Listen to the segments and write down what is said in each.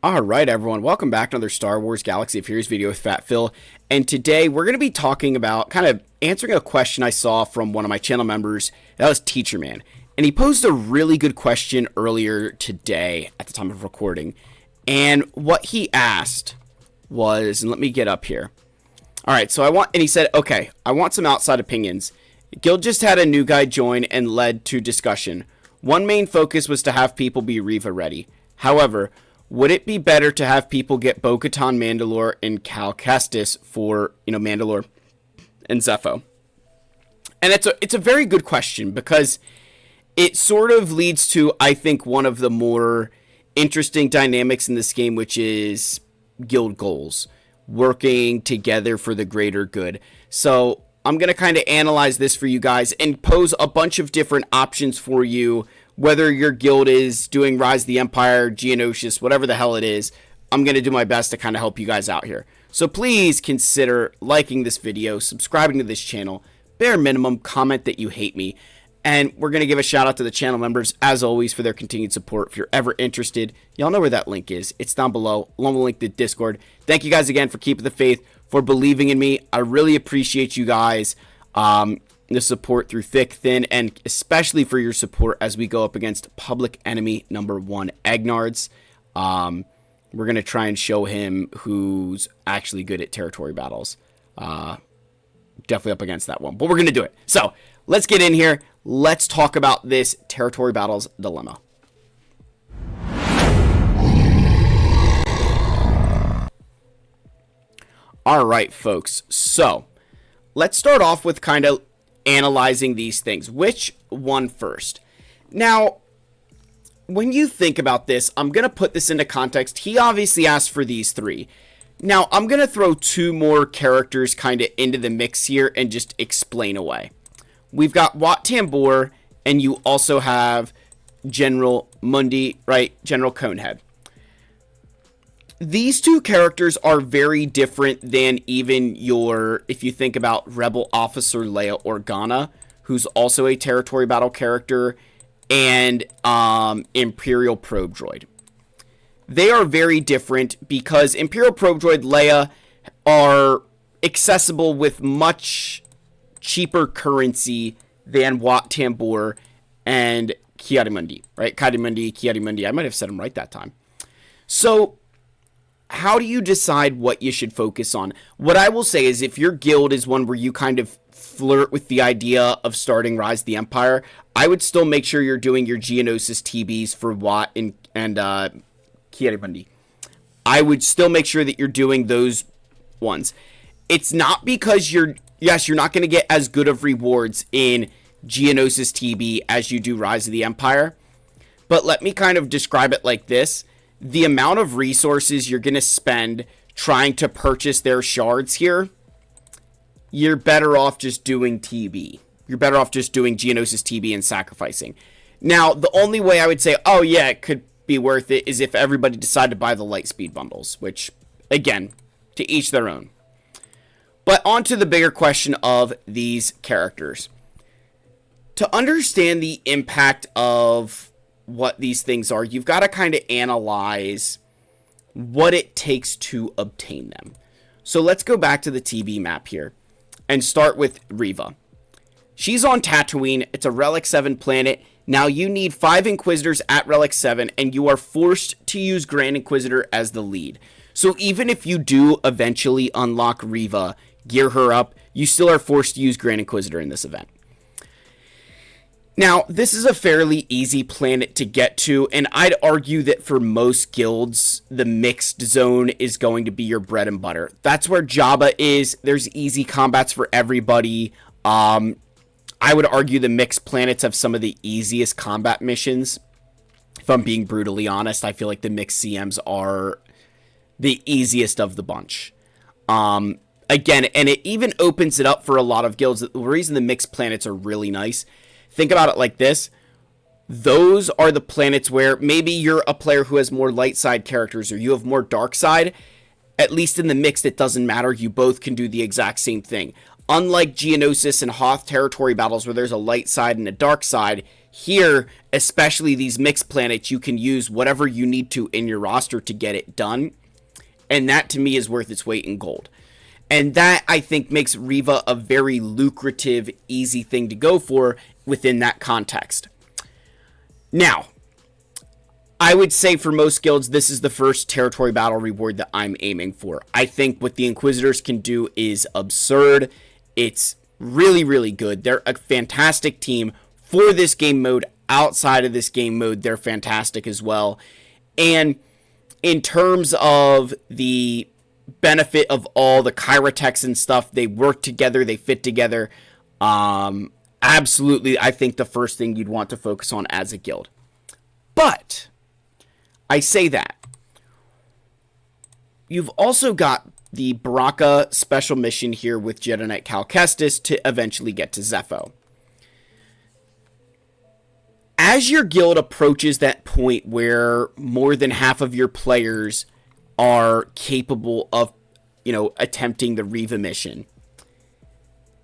Alright everyone, welcome back to another Star Wars Galaxy of Heroes video with Fat Phil, and today we're going to be talking about, kind of answering a question I saw from one of my channel members. That was Teacher Man, and he posed a really good question earlier today at the time of recording, and what he asked was, and let me get up here. Alright, so he said, okay, I want some outside opinions. Guild just had a new guy join and led to discussion. One main focus was to have people be Reva ready. However, would it be better to have people get Bo-Katan, Mandalore, and Cal Kestis for, Mandalore and Zepho? And it's a very good question because it sort of leads to, I think, one of the more interesting dynamics in this game, which is guild goals, working together for the greater good. So I'm going to kind of analyze this for you guys and pose a bunch of different options for you. Whether your guild is doing Rise of the Empire, Geonosis, whatever the hell it is, I'm going to do my best to kind of help you guys out here. So please consider liking this video, subscribing to this channel, bare minimum, comment that you hate me. And we're going to give a shout out to the channel members, as always, for their continued support. If you're ever interested, y'all know where that link is. It's down below, along with the link to Discord. Thank you guys again for keeping the faith, for believing in me. I really appreciate you guys. The support through thick, thin, and especially for your support as we go up against public enemy number 1, Egnards. We're going to try and show him who's actually good at territory battles. Definitely up against that one, but we're going to do it. So let's get in here. Let's talk about this territory battles dilemma. All right, folks. So let's start off with kind of analyzing these things. Which one first? Now, when you think about this, I'm going to put this into context. He obviously asked for these 3. Now, I'm going to throw 2 more characters kind of into the mix here and just explain away. We've got Wat Tambor, and you also have General Mundi, right? General Conehead. These 2 characters are very different than even your, if you think about Rebel Officer Leia Organa, who's also a territory battle character, and Imperial Probe Droid. They are very different because Imperial Probe Droid Leia are accessible with much cheaper currency than Wat Tambor and Ki-Adi-Mundi, right? Ki-Adi-Mundi. I might have said them right that time. So how do you decide what you should focus on? What I will say is if your guild is one where you kind of flirt with the idea of starting Rise of the Empire, I would still make sure you're doing your Geonosis TBs for Wat and Ki-Adi-Mundi. I would still make sure that you're doing those ones. It's not because you're not going to get as good of rewards in Geonosis TB as you do Rise of the Empire, but let me kind of describe it like this. The amount of resources you're going to spend trying to purchase their shards here, you're better off just doing TB. You're better off just doing Geonosis TB and sacrificing. Now, the only way I would say, oh yeah, it could be worth it is if everybody decided to buy the Lightspeed bundles, which, again, to each their own. But on to the bigger question of these characters. To understand the impact of what these things are, you've got to kind of analyze what it takes to obtain them. So let's go back to the TB map here and start with Reva. She's on Tatooine. It's a Relic 7 planet. Now you need 5 Inquisitors at Relic 7, and you are forced to use Grand Inquisitor as the lead. So even if you do eventually unlock Reva, gear her up, you still are forced to use Grand Inquisitor in this event. Now, this is a fairly easy planet to get to, and I'd argue that for most guilds, the mixed zone is going to be your bread and butter. That's where Jabba is. There's easy combats for everybody. I would argue the mixed planets have some of the easiest combat missions. If I'm being brutally honest, I feel like the mixed CMs are the easiest of the bunch. Again, and it even opens it up for a lot of guilds. The reason the mixed planets are really nice, think about it like this. Those are the planets where maybe you're a player who has more light side characters or you have more dark side. At least in the mix, it doesn't matter. You both can do the exact same thing. Unlike Geonosis and Hoth territory battles where there's a light side and a dark side, Here, especially these mixed planets, you can use whatever you need to in your roster to get it done. And that to me is worth its weight in gold. And that, I think, makes Riva a very lucrative, easy thing to go for within that context. Now, I would say for most guilds, this is the first territory battle reward that I'm aiming for. I think what the Inquisitors can do is absurd. It's really, really good. They're a fantastic team for this game mode. Outside of this game mode, they're fantastic as well. And in terms of the benefit of all the Chirotechs and stuff, they work together, they fit together. Absolutely, I think the first thing you'd want to focus on as a guild. But I say that. You've also got the Baraka special mission here with Jedi Knight Cal Kestis to eventually get to Zepho. As your guild approaches that point where more than half of your players are capable of, attempting the Riva mission,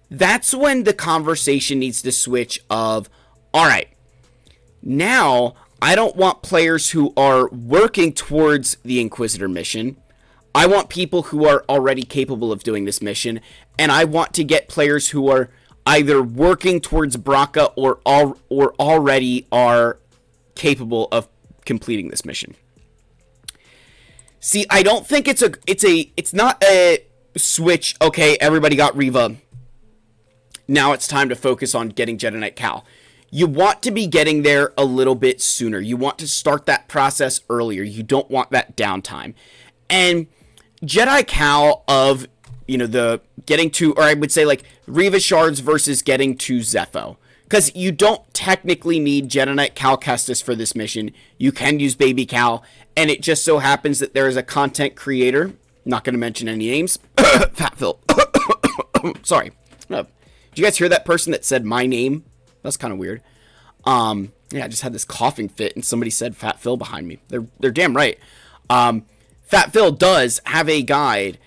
that's when the conversation needs to switch of, all right, now I don't want players who are working towards the Inquisitor mission. I want people who are already capable of doing this mission, and I want to get players who are either working towards Baraka or already are capable of completing this mission. See, I don't think it's not a switch. Okay, everybody got Riva. Now it's time to focus on getting Jedi Knight Cal. You want to be getting there a little bit sooner. You want to start that process earlier. You don't want that downtime. And Jedi Cal of, the getting to, or I would say like Riva Shards versus getting to Zepho. Because you don't technically need Jedi Knight Cal Kestis for this mission. You can use Baby Cal. And it just so happens that there is a content creator, not going to mention any names, Fat Phil. Sorry. Did you guys hear that person that said my name? That's kind of weird. Yeah, I just had this coughing fit and somebody said Fat Phil behind me. They're damn right. Fat Phil does have a guide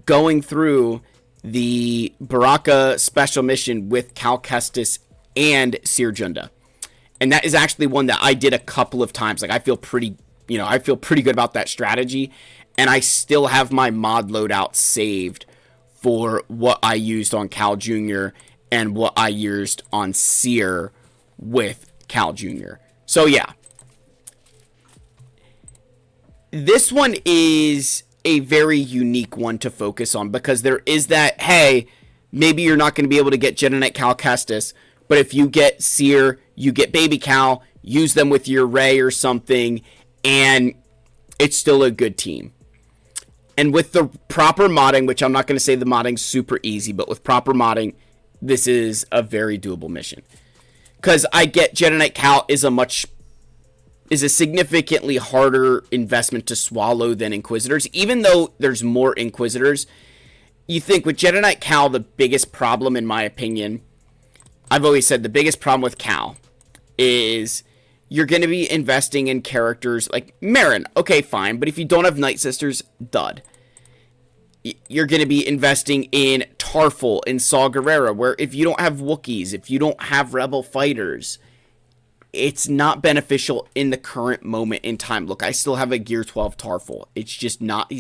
going through the Baraka special mission with Cal Kestis and Cere Junda. And that is actually one that I did a couple of times. Like, I feel pretty good about that strategy. And I still have my mod loadout saved for what I used on Cal Jr. and what I used on Cere with Cal Jr. So, yeah. This one is a very unique one to focus on because there is that, hey, maybe you're not going to be able to get Jedi Knight Cal Kestis, but if you get Cere, you get Baby Cal, use them with your Rey or something, and it's still a good team. And with the proper modding, which I'm not going to say the modding's super easy, but with proper modding, this is a very doable mission. Because I get Jedi Knight Cal is a significantly harder investment to swallow than Inquisitors. Even though there's more Inquisitors, you think with Jedi Knight Cal, the biggest problem, in my opinion, I've always said the biggest problem with Cal is you're going to be investing in characters like Merrin. Okay, fine. But if you don't have Night Sisters, dud. You're going to be investing in Tarful and Saw Gerrera, where if you don't have Wookiees, if you don't have Rebel fighters, it's not beneficial in the current moment in time. Look, I still have a Gear 12 Tarful. He's just not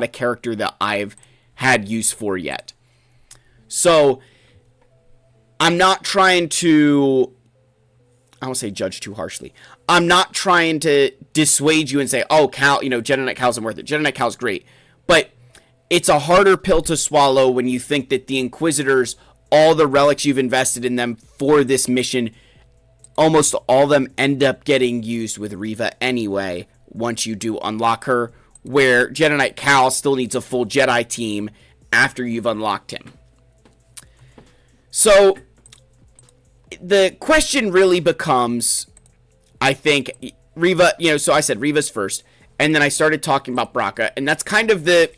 a character that I've had use for yet. So, I'm not trying to, I won't say judge too harshly. I'm not trying to dissuade you and say, oh, Cal, Jedi Knight Cal's worth it. Jedi Knight Cal's great. But it's a harder pill to swallow when you think that the Inquisitors, all the relics you've invested in them for this mission, almost all of them end up getting used with Riva anyway, once you do unlock her, where Jedi Knight Cal still needs a full Jedi team after you've unlocked him. So, the question really becomes, I think, Riva, so I said Riva's first, and then I started talking about Baraka, and that's kind of the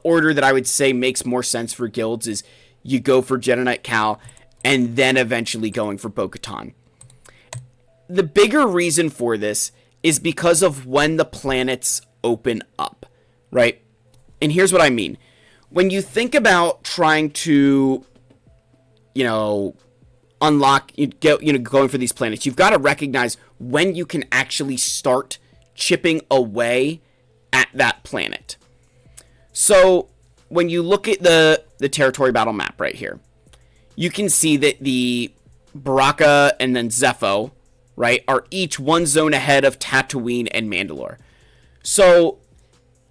order that I would say makes more sense for guilds is you go for Jedi Knight Cal, and then eventually going for Bo-Katan. The bigger reason for this is because of when the planets open up, right? And here's what I mean. When you think about trying to, unlock, going for these planets, you've got to recognize when you can actually start chipping away at that planet. So when you look at the territory battle map right here, you can see that the Baraka and then Zeffo, right, are each one zone ahead of Tatooine and Mandalore. So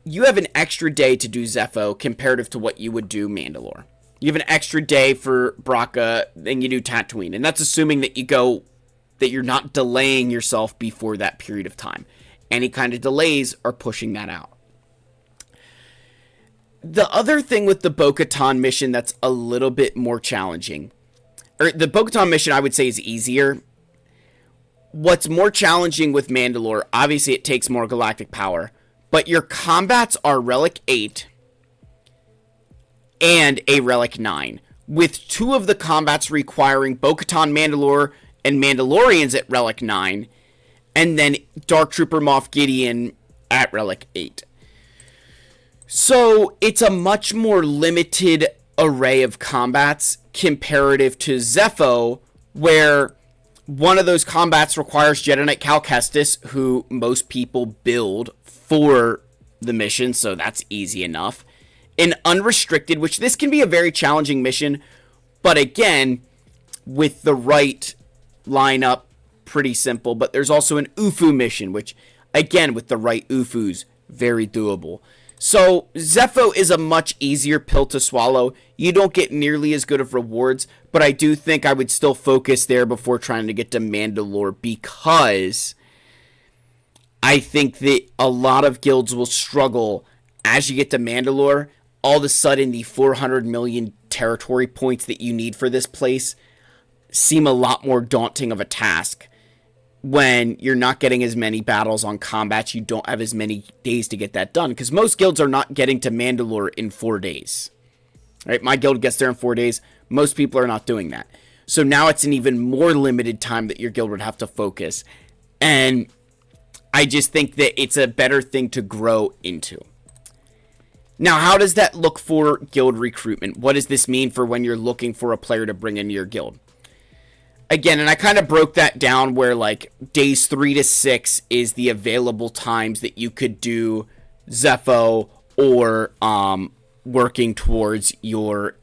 you have an extra day to do Zeffo comparative to what you would do Mandalore. You have an extra day for Baraka than you do Tatooine. And that's assuming that you're not delaying yourself before that period of time. Any kind of delays are pushing that out. The other thing with the Bo-Katan mission that's a little bit more challenging, or the Bo-Katan mission I would say is easier. What's more challenging with Mandalore, obviously it takes more galactic power, but your combats are Relic 8 and a Relic 9, with 2 of the combats requiring Bo-Katan Mandalore and Mandalorians at Relic 9, and then Dark Trooper Moff Gideon at Relic 8. So it's a much more limited array of combats comparative to Zeffo, where one of those combats requires Jedi Knight Cal Kestis, who most people build for the mission, so that's easy enough. An unrestricted, which this can be a very challenging mission, but again, with the right lineup, pretty simple. But there's also an UFU mission, which, again, with the right UFUs, very doable. So Zeffo is a much easier pill to swallow. You don't get nearly as good of rewards, but I do think I would still focus there before trying to get to Mandalore, because I think that a lot of guilds will struggle as you get to Mandalore. All of a sudden, the 400 million territory points that you need for this place seem a lot more daunting of a task when you're not getting as many battles on combats. You don't have as many days to get that done, because most guilds are not getting to Mandalore in 4 days. Right? My guild gets there in 4 days. Most people are not doing that. So now it's an even more limited time that your guild would have to focus. And I just think that it's a better thing to grow into. Now, how does that look for guild recruitment? What does this mean for when you're looking for a player to bring into your guild? Again, and I kind of broke that down where like days 3 to 6 is the available times that you could do Zeffo or working towards your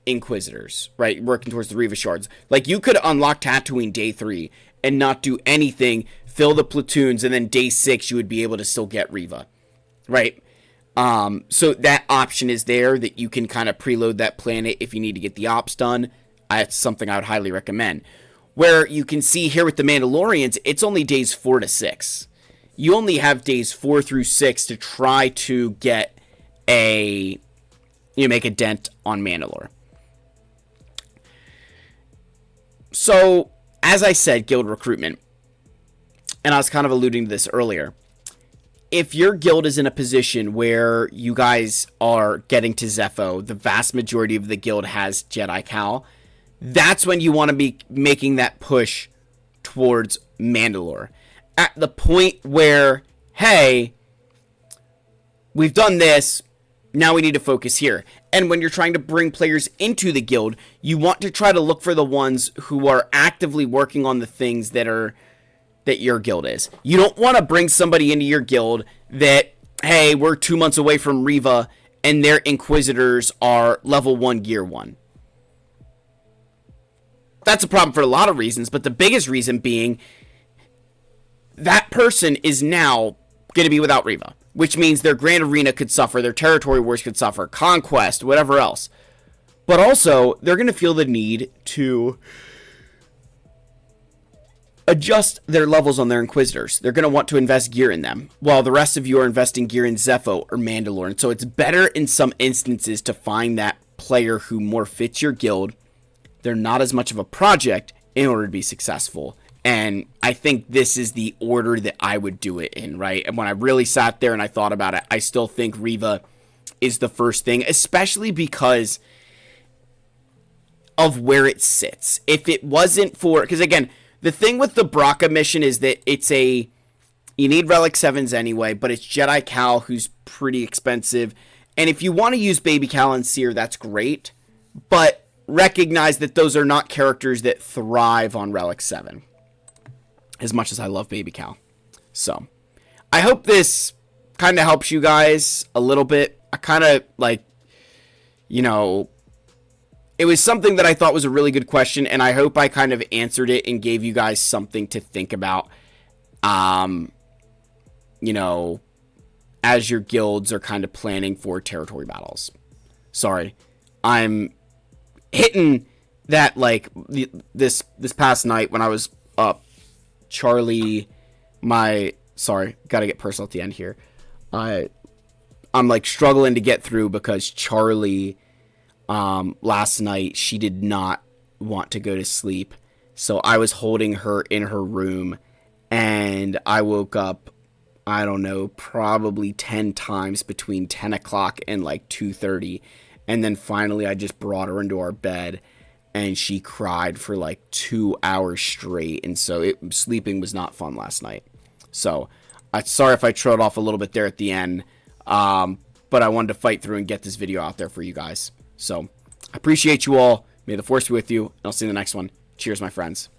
Inquisitors, right? Working towards the Reva shards. Like, you could unlock Tatooine day 3 and not do anything, fill the platoons, and then day 6 you would be able to still get Reva, right? So that option is there, that you can kind of preload that planet if you need to get the ops done. That's something I would highly recommend. Where you can see here with the Mandalorians, it's only days 4 to 6. You only have days 4 through 6 to try to get make a dent on Mandalore. So, as I said, guild recruitment, and I was kind of alluding to this earlier, if your guild is in a position where you guys are getting to Zeffo, the vast majority of the guild has Jedi Cal, that's when you want to be making that push towards Mandalore. At the point where, hey, we've done this, now we need to focus here. And when you're trying to bring players into the guild, you want to try to look for the ones who are actively working on the things that your guild is. You don't want to bring somebody into your guild that, hey, we're 2 months away from Reva and their Inquisitors are level 1 gear 1. That's a problem for a lot of reasons, but the biggest reason being that person is now going to be without Reva, which means their Grand Arena could suffer, their Territory Wars could suffer, Conquest, whatever else. But also, they're going to feel the need to adjust their levels on their Inquisitors. They're going to want to invest gear in them, while the rest of you are investing gear in Zeffo or Mandalore. And so it's better in some instances to find that player who more fits your guild. They're not as much of a project in order to be successful. And I think this is the order that I would do it in, right? And when I really sat there and I thought about it, I still think Reva is the first thing, especially because of where it sits. If it wasn't for, because again, the thing with the Baraka mission is that you need Relic 7s anyway, but it's Jedi Cal, who's pretty expensive. And if you want to use Baby Cal and Seer, that's great. But recognize that those are not characters that thrive on Relic 7. As much as I love Baby Cal. So, I hope this kind of helps you guys a little bit. I kind of, like, you know, it was something that I thought was a really good question, and I hope I kind of answered it and gave you guys something to think about, you know, as your guilds are kind of planning for territory battles. Sorry, I'm hitting that, like, this past night when I was up. Charlie, sorry, gotta get personal at the end here. I'm like struggling to get through because Charlie, last night, she did not want to go to sleep. So I was holding her in her room, and I woke up, I don't know, probably 10 times between 10 o'clock and like 2:30. And then finally I just brought her into our bed, and she cried for like 2 hours straight. And so sleeping was not fun last night. So sorry if I trailed off a little bit there at the end. But I wanted to fight through and get this video out there for you guys. So I appreciate you all. May the force be with you. And I'll see you in the next one. Cheers, my friends.